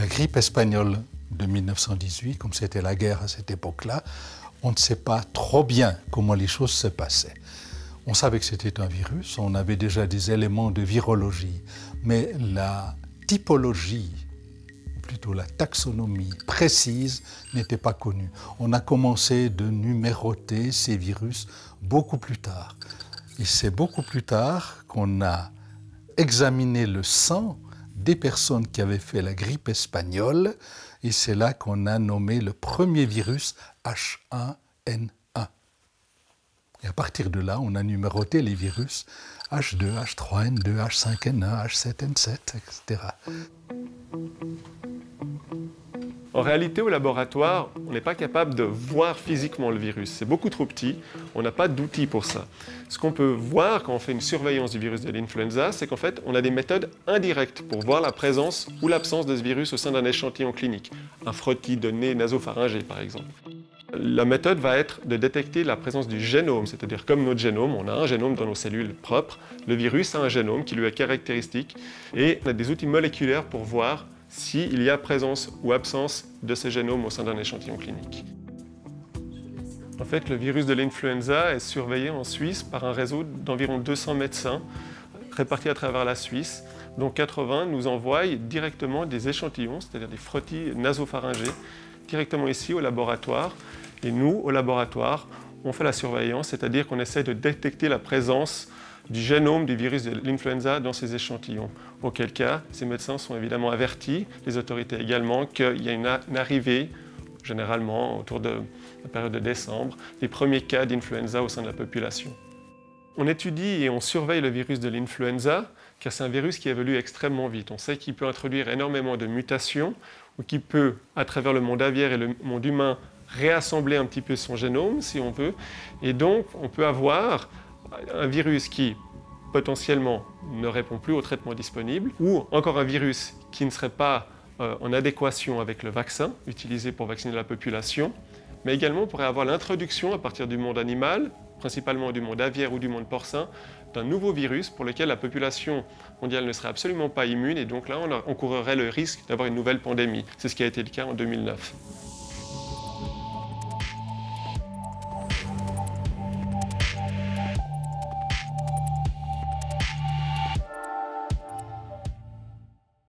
La grippe espagnole de 1918, comme c'était la guerre à cette époque-là, on ne sait pas trop bien comment les choses se passaient. On savait que c'était un virus, on avait déjà des éléments de virologie, mais la typologie, plutôt la taxonomie précise, n'était pas connue. On a commencé de numéroter ces virus beaucoup plus tard. Et c'est beaucoup plus tard qu'on a examiné le sang des personnes qui avaient fait la grippe espagnole, et c'est là qu'on a nommé le premier virus H1N1. Et à partir de là, on a numéroté les virus H2, H3N2, H5N1, H7N7, etc. En réalité, au laboratoire, on n'est pas capable de voir physiquement le virus. C'est beaucoup trop petit, on n'a pas d'outils pour ça. Ce qu'on peut voir quand on fait une surveillance du virus de l'influenza, c'est qu'en fait, on a des méthodes indirectes pour voir la présence ou l'absence de ce virus au sein d'un échantillon clinique. Un frottis de nez nasopharyngé, par exemple. La méthode va être de détecter la présence du génome, c'est-à-dire comme notre génome, on a un génome dans nos cellules propres, le virus a un génome qui lui est caractéristique, et on a des outils moléculaires pour voir s'il y a présence ou absence de ces génomes au sein d'un échantillon clinique. En fait, le virus de l'influenza est surveillé en Suisse par un réseau d'environ 200 médecins répartis à travers la Suisse, dont 80 nous envoient directement des échantillons, c'est-à-dire des frottis nasopharyngés, directement ici au laboratoire. Et nous, au laboratoire, on fait la surveillance, c'est-à-dire qu'on essaie de détecter la présence du génome du virus de l'influenza dans ces échantillons. Auquel cas, ces médecins sont évidemment avertis, les autorités également, qu'il y a une arrivée, généralement autour de la période de décembre, des premiers cas d'influenza au sein de la population. On étudie et on surveille le virus de l'influenza, car c'est un virus qui évolue extrêmement vite. On sait qu'il peut introduire énormément de mutations, ou qui peut, à travers le monde aviaire et le monde humain, réassembler un petit peu son génome, si on veut. Et donc, on peut avoir un virus qui, potentiellement, ne répond plus au traitement disponible, ou encore un virus qui ne serait pas en adéquation avec le vaccin utilisé pour vacciner la population, mais également on pourrait avoir l'introduction à partir du monde animal, principalement du monde aviaire ou du monde porcin, d'un nouveau virus pour lequel la population mondiale ne serait absolument pas immune, et donc là on courrait le risque d'avoir une nouvelle pandémie. C'est ce qui a été le cas en 2009.